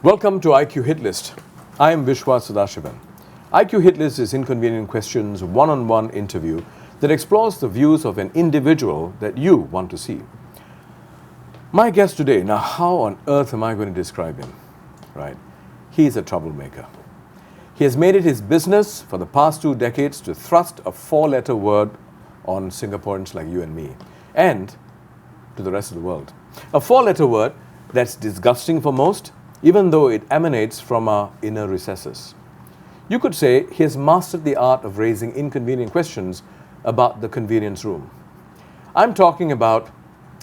Welcome to IQ HitList. I am Vishwa Sadashivan. IQ HitList is Inconvenient Questions one-on-one interview that explores the views of an individual that you want to see. My guest today, now how on earth am I going to describe him? Right? He is a troublemaker. He has made it his business for the past 2 decades to thrust a 4-letter word on Singaporeans like you and me, and to the rest of the world. A 4-letter word that's disgusting for most, even though it emanates from our inner recesses. You could say he has mastered the art of raising inconvenient questions about the convenience room. I'm talking about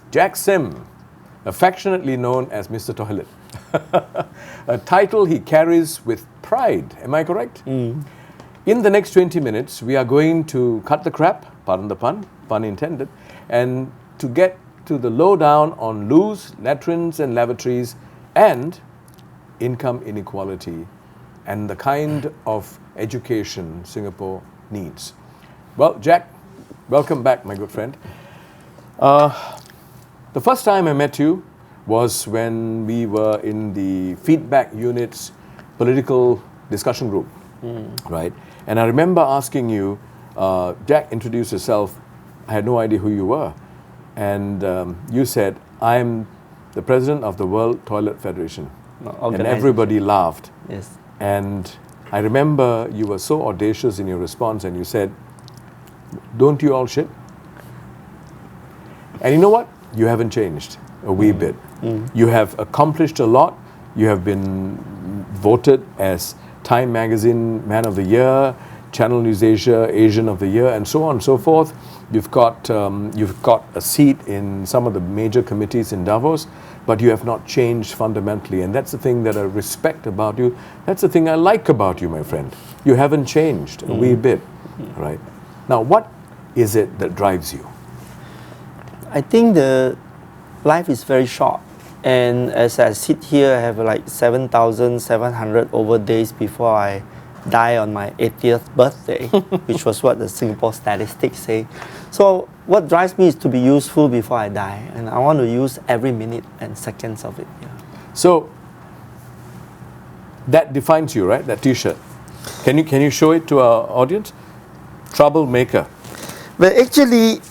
Jack Sim, affectionately known as Mr. Toilet. A title he carries with pride, am I correct? In the next 20 minutes, we are going to cut the crap, pardon the pun intended, and to get to the lowdown on loos, latrines and lavatories, and income inequality, and the kind of education Singapore needs. Well, Jack, welcome back, my good friend. The first time I met you was when we were in the feedback unit's political discussion group, right? And I remember asking you, Jack, introduce yourself. I had no idea who you were. And you said, I'm the president of the World Toilet Federation. And everybody laughed. Yes. And I remember you were so audacious in your response and you said, don't you all shit? And you know what? You haven't changed a wee bit. You have accomplished a lot. You have been voted as Time Magazine Man of the Year, Channel News Asia Asian of the Year, and so on and so forth. You've got a seat in some of the major committees in Davos, but you have not changed fundamentally. And that's the thing that I respect about you. That's the thing I like about you, my friend. You haven't changed a wee bit, right? Now, what is it that drives you? I think the life is very short. And as I sit here, I have like 7,700 over days before I die on my 80th birthday, which was what the Singapore statistics say. So what drives me is to be useful before I die, and I want to use every minute and seconds of it. Yeah. So that defines you, right? That T-shirt. Can you show it to our audience? Troublemaker. But actually,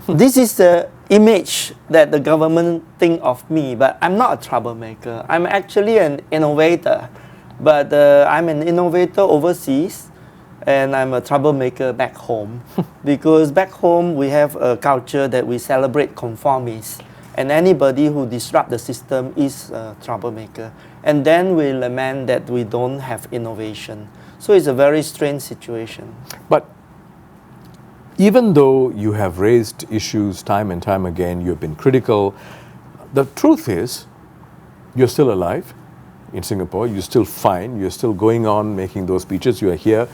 this is the image that the government think of me, but I'm not a troublemaker. I'm actually an innovator. But I'm an innovator overseas, and I'm a troublemaker back home. Because back home, we have a culture that we celebrate conformists. And anybody who disrupts the system is a troublemaker. And then we lament that we don't have innovation. So it's a very strange situation. But even though you have raised issues time and time again, you've been critical, the truth is, you're still alive in Singapore, you're still fine, you're still going on making those speeches, you are here,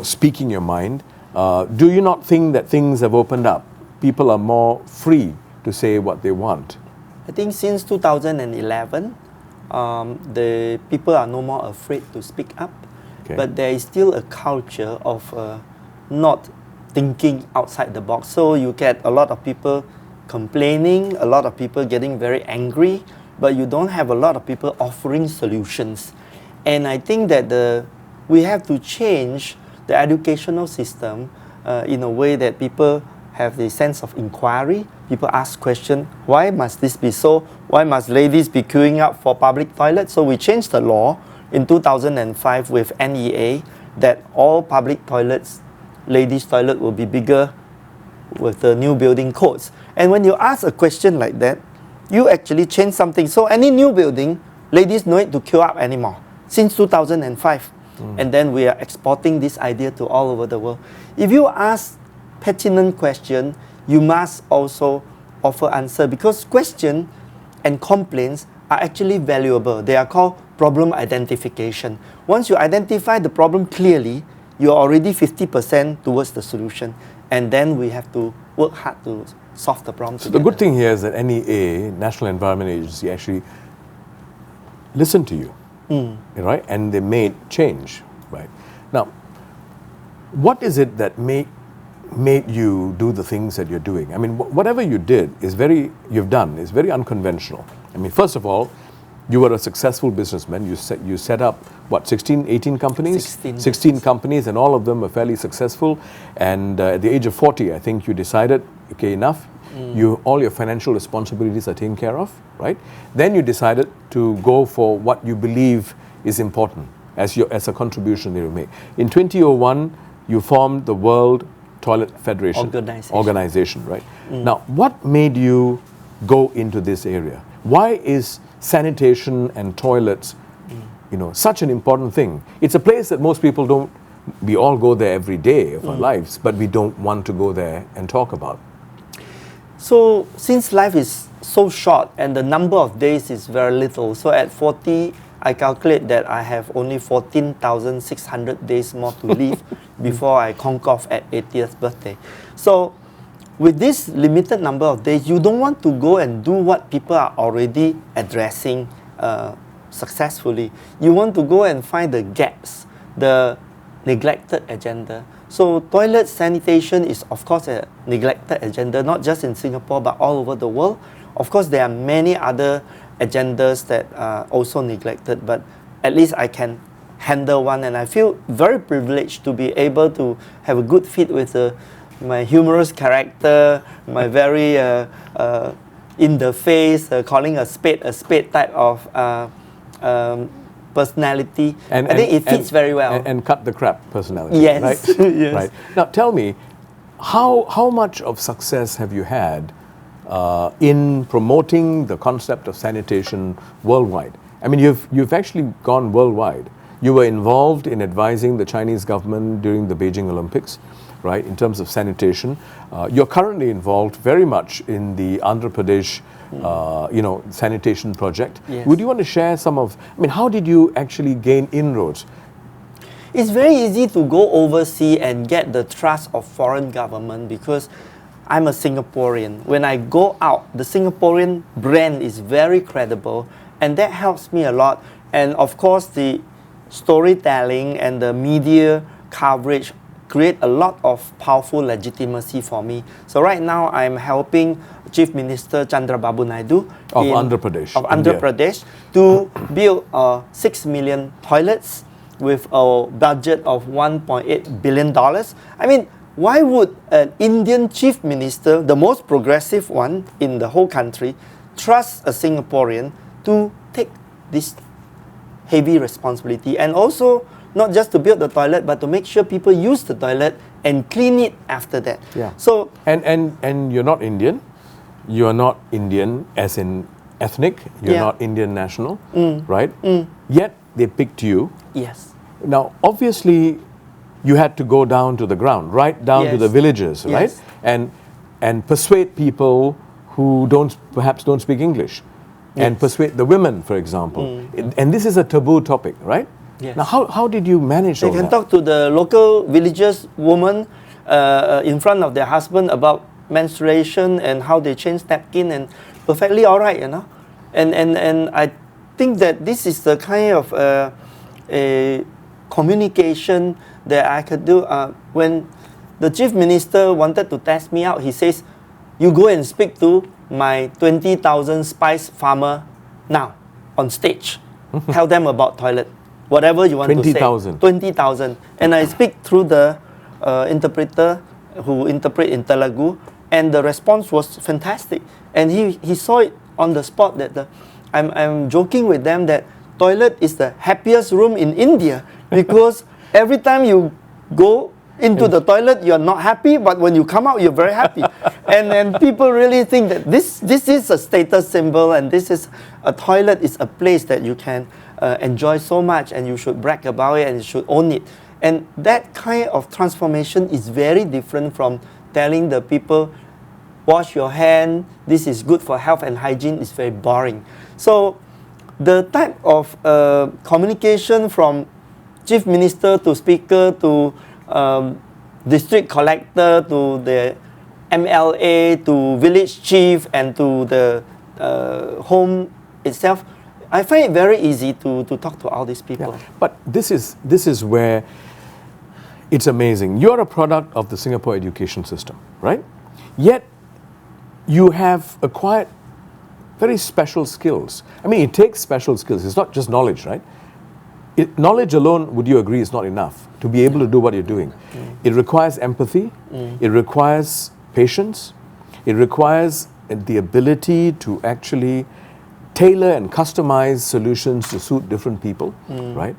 speaking your mind. Do you not think that things have opened up? People are more free to say what they want. I think since 2011, the people are no more afraid to speak up, but there is still a culture of not thinking outside the box. So you get a lot of people complaining, a lot of people getting very angry, but you don't have a lot of people offering solutions. And I think that we have to change the educational system in a way that people have the sense of inquiry. People ask questions, why must this be so? Why must ladies be queuing up for public toilets? So we changed the law in 2005 with NEA that all public toilets, ladies' toilet will be bigger with the new building codes. And when you ask a question like that, you actually change something. So any new building, ladies no need to queue up anymore since 2005. And then we are exporting this idea to all over the world. If you ask pertinent question, you must also offer answer, because question and complaints are actually valuable. They are called problem identification. Once you identify the problem clearly, you're already 50% towards the solution. And then we have to work hard to solve the problem together. The good thing here is that NEA, National Environment Agency, actually listened to you, right? And they made change, right? Now, what is it that made you do the things that you're doing? I mean, whatever you did you've done is very unconventional. I mean, first of all, You were a successful businessman. You set up, what, 16, 18 companies? 16 companies, and all of them were fairly successful. And at the age of 40, I think you decided, okay, enough. All your financial responsibilities are taken care of, right? Then you decided to go for what you believe is important as a contribution that you make. In 2001, you formed the World Toilet Federation organization, right? Now, what made you go into this area? Why is sanitation and toilets, such an important thing? It's a place that most people don't. We all go there every day of our lives, but we don't want to go there and talk about. So, since life is so short and the number of days is very little, so at 40, I calculate that I have only 14,600 days more to live before I conk off at 80th birthday. So, with this limited number of days, you don't want to go and do what people are already addressing successfully. You want to go and find the gaps, the neglected agenda. So toilet sanitation is of course a neglected agenda, not just in Singapore but all over the world. Of course there are many other agendas that are also neglected, but at least I can handle one, and I feel very privileged to be able to have a good fit with my humorous character, my very in the face, calling a spade type of personality. I think it fits very well. And cut the crap personality. Yes. Right? Yes. Right. Now tell me, how much of success have you had in promoting the concept of sanitation worldwide? I mean, you've actually gone worldwide. You were involved in advising the Chinese government during the Beijing Olympics, right, in terms of sanitation. You're currently involved very much in the Andhra Pradesh sanitation project. Yes. Would you want to share how did you actually gain inroads? It's very easy to go overseas and get the trust of foreign government because I'm a Singaporean. When I go out, the Singaporean brand is very credible, and that helps me a lot. And of course, the storytelling and the media coverage create a lot of powerful legitimacy for me. So right now, I'm helping Chief Minister Chandrababu Naidu of Andhra Pradesh to build 6 million toilets with a budget of $1.8 billion. I mean, why would an Indian Chief Minister, the most progressive one in the whole country, trust a Singaporean to take this heavy responsibility, and also not just to build the toilet, but to make sure people use the toilet and clean it after that. Yeah. So and you're not Indian. You are not Indian as in ethnic. You're not Indian national, right? Yet they picked you. Yes. Now, obviously, you had to go down to the ground, right down to the villages, right? And persuade people who perhaps don't speak English. And persuade the women, for example. And this is a taboo topic, right? Yes. Now, how did you manage all that? They can talk to the local villagers women in front of their husband about menstruation and how they change napkin, and perfectly all right, And I think that this is the kind of a communication that I could do. When the Chief Minister wanted to test me out, he says, you go and speak to my 20,000 spice farmer now on stage. Tell them about toilet. Whatever you want to say. 20,000. And I speak through the interpreter who interpret in Telugu, and the response was fantastic. And he saw it on the spot that I'm joking with them that toilet is the happiest room in India because every time you go into the toilet, you're not happy, but when you come out, you're very happy. and people really think that this is a status symbol, and a toilet is a place that you can enjoy so much, and you should brag about it, and you should own it. And that kind of transformation is very different from telling the people, wash your hand, this is good for health and hygiene. Is very boring. So the type of communication from Chief Minister to Speaker to district collector to the MLA to village chief and to the home itself, I find it very easy to talk to all these people. Yeah. But this is where it's amazing. You're a product of the Singapore education system, right? Yet you have acquired very special skills. I mean, it takes special skills. It's not just knowledge, right? Knowledge alone, would you agree, is not enough to be able to do what you're doing. It requires empathy. It requires patience. It requires the ability to actually tailor and customize solutions to suit different people, right?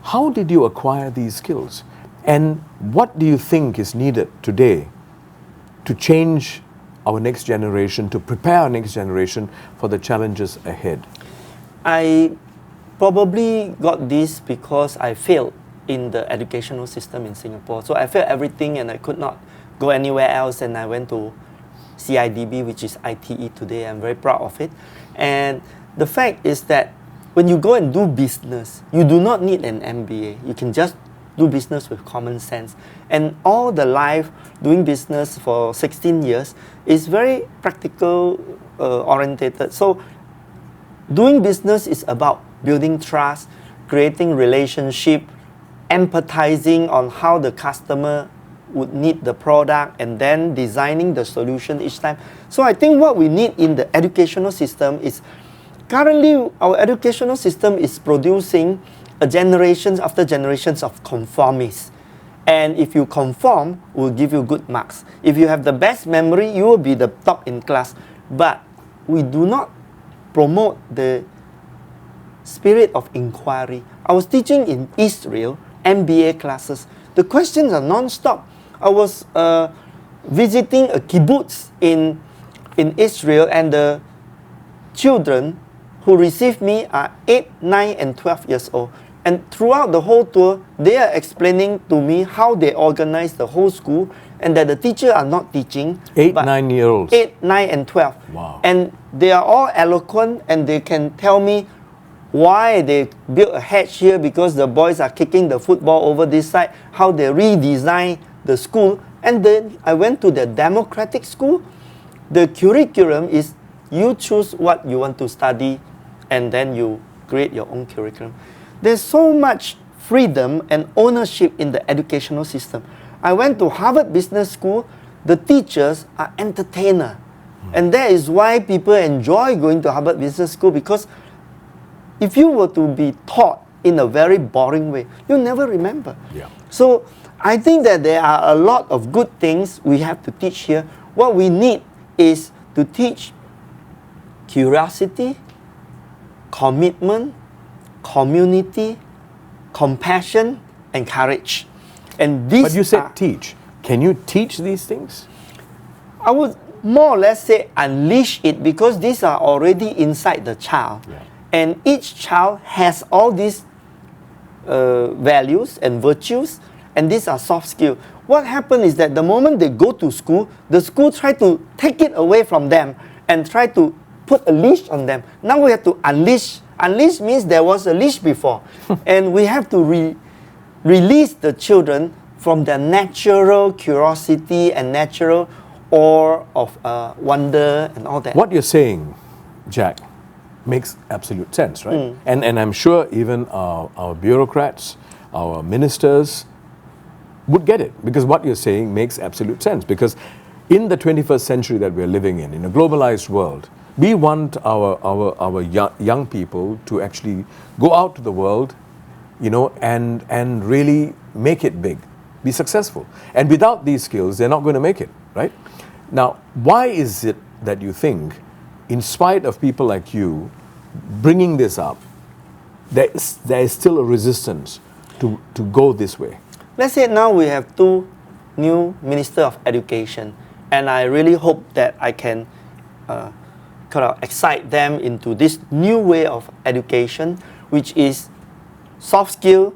How did you acquire these skills? And what do you think is needed today to change our next generation, to prepare our next generation for the challenges ahead? I probably got this because I failed in the educational system in Singapore. So I failed everything and I could not go anywhere else, and I went to CIDB, which is ITE today. I'm very proud of it. And the fact is that when you go and do business, you do not need an MBA. You can just do business with common sense. And all the life doing business for 16 years is very practical orientated. So doing business is about building trust, creating relationship, empathizing on how the customer would need the product, and then designing the solution each time. So I think what we need in the educational system is, currently our educational system is producing generations after generations of conformists. And if you conform, we'll give you good marks. If you have the best memory, you will be the top in class. But we do not promote the spirit of inquiry. I was teaching in Israel, MBA classes. The questions are non-stop. I was visiting a kibbutz in Israel, and the children who received me are 8, 9, and 12 years old. And throughout the whole tour, they are explaining to me how they organize the whole school, and that the teachers are not teaching. 8, 9-year-olds. 8, 9, and 12. Wow. And they are all eloquent, and they can tell me why they built a hedge here because the boys are kicking the football over this side, how they redesign the school. And then I went to the democratic school. The curriculum is you choose what you want to study, and then you create your own curriculum. There's so much freedom and ownership in the educational system. I went to Harvard Business School. The teachers are entertainers. And that is why people enjoy going to Harvard Business School, because if you were to be taught in a very boring way, you'll never remember. Yeah. So I think that there are a lot of good things we have to teach here. What we need is to teach curiosity, commitment, community, compassion, and courage. And these But you said teach. Can you teach these things? I would more or less say unleash it, because these are already inside the child. Yeah. And each child has all these values and virtues, and these are soft skills. What happens is that the moment they go to school, the school try to take it away from them and try to put a leash on them. Now we have to unleash. Unleash means there was a leash before. And we have to release the children from their natural curiosity and natural awe of wonder and all that. What you're saying, Jack, makes absolute sense, right? And I'm sure even our bureaucrats, our ministers would get it, because what you're saying makes absolute sense. Because in the 21st century that we're living in a globalized world, we want our young people to actually go out to the world, and really make it big, be successful. And without these skills, they're not going to make it, right? Now, why is it that you think, in spite of people like you bringing this up, there is still a resistance to go this way? Let's say now we have 2 new Minister of Education, and I really hope that I can kind of excite them into this new way of education, which is soft skill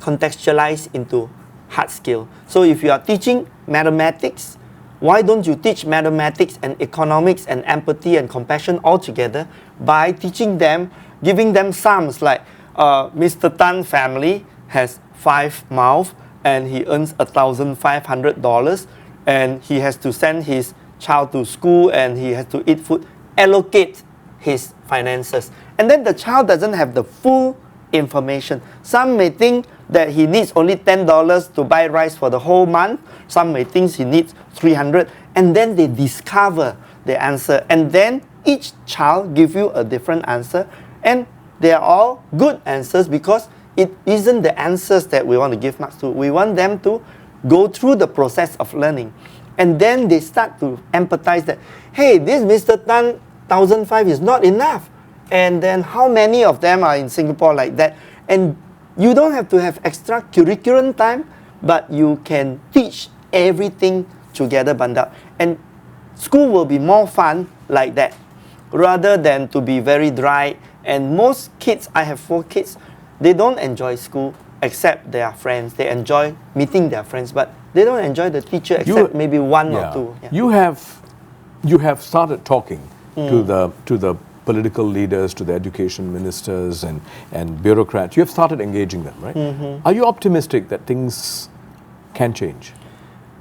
contextualized into hard skill. So if you are teaching mathematics, why don't you teach mathematics and economics and empathy and compassion all together by teaching them, giving them sums like Mr. Tan family has 5 mouths and he earns $1,500, and he has to send his child to school and he has to eat food. Allocate his finances. And then the child doesn't have the full information. Some may think that he needs only $10 to buy rice for the whole month. Some may think he needs $300. And then they discover the answer, and then each child give you a different answer, and they are all good answers because it isn't the answers that we want to give marks to. We want them to go through the process of learning. And then they start to empathize that, hey, this Mr. Tan 1005 is not enough. And then how many of them are in Singapore like that? And you don't have to have extra curriculum time, but you can teach everything together bundled. And school will be more fun like that, rather than to be very dry. And most kids, I have 4 kids, they don't enjoy school except their friends. They enjoy meeting their friends, but they don't enjoy the teacher except maybe one or two. Yeah. You have started talking to the political leaders, to the education ministers and bureaucrats. You have started engaging them, right? Are you optimistic that things can change?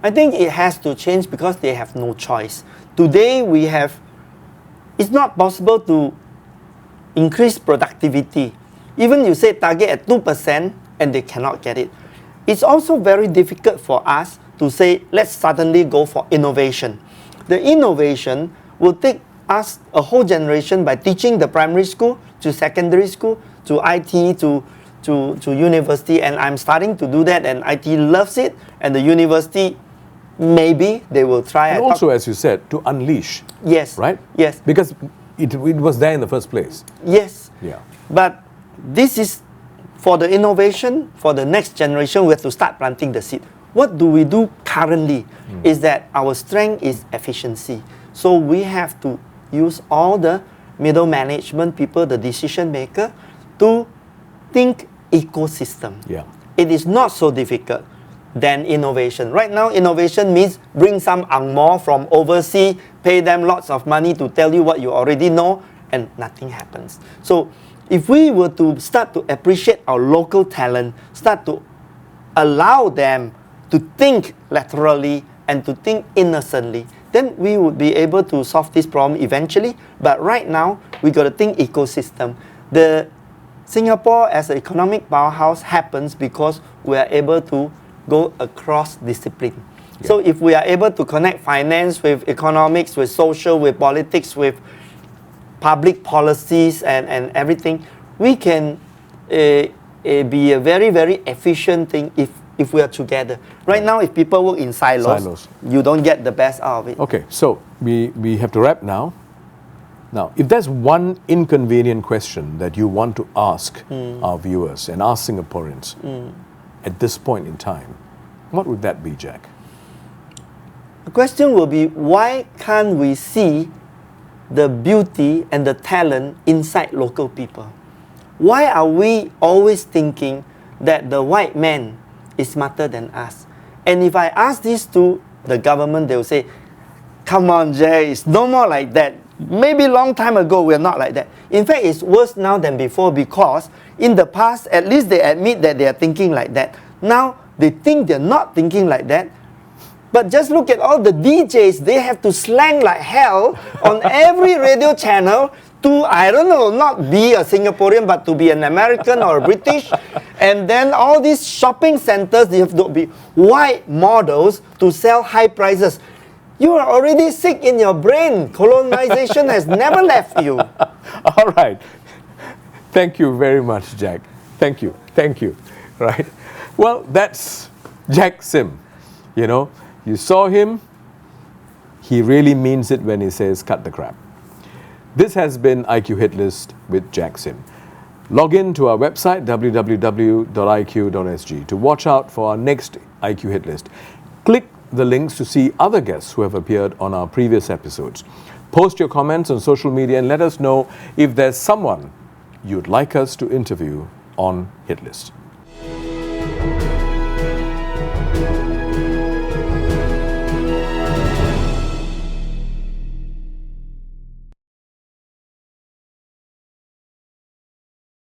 I think it has to change because they have no choice. Today it's not possible to increase productivity. Even you say target at 2% and they cannot get it. It's also very difficult for us to say, let's suddenly go for innovation. The innovation will take us a whole generation by teaching the primary school to secondary school to IT to university, and I'm starting to do that, and IT loves it, and the university, maybe they will try. And also, as you said, to unleash. Yes. Right? Yes. Because it was there in the first place. Yes. Yeah. But this is for the innovation, for the next generation, we have to start planting the seed. What do we do currently is that our strength is efficiency. So we have to use all the middle management people, the decision maker, to think ecosystem. Yeah. It is not so difficult than innovation. Right now, innovation means bring some ang moh from overseas, pay them lots of money to tell you what you already know, and nothing happens. So if we were to start to appreciate our local talent, start to allow them to think laterally and to think innocently, then we would be able to solve this problem eventually. But right now, we got to think ecosystem. The Singapore as an economic powerhouse happens because we are able to go across discipline. Yeah. So if we are able to connect finance with economics, with social, with politics, with public policies and everything, we can be a very, very efficient thing if we are together. Right now, if people work in silos, you don't get the best out of it. Okay, so we have to wrap now. Now, if there's one inconvenient question that you want to ask our viewers and ask Singaporeans at this point in time, what would that be, Jack? The question will be, why can't we see the beauty and the talent inside local people? Why are we always thinking that the white man is smarter than us? And if I ask this to the government, they will say, come on, Jay, it's no more like that. Maybe long time ago, we're not like that. In fact, it's worse now than before because in the past, at least they admit that they are thinking like that. Now, they think they're not thinking like that. But just look at all the DJs, they have to slang like hell on every radio channel to, I don't know, not be a Singaporean, but to be an American or a British. And then all these shopping centers, they have to be white models to sell high prices. You are already sick in your brain. Colonization has never left you. All right. Thank you very much, Jack. Thank you. Right. Well, that's Jack Sim. You know, you saw him. He really means it when he says, cut the crap. This has been IQ Hit List with Jack Sim. Log in to our website, www.iq.sg, to watch out for our next IQ Hit List. Click the links to see other guests who have appeared on our previous episodes. Post your comments on social media and let us know if there's someone you'd like us to interview on HitList.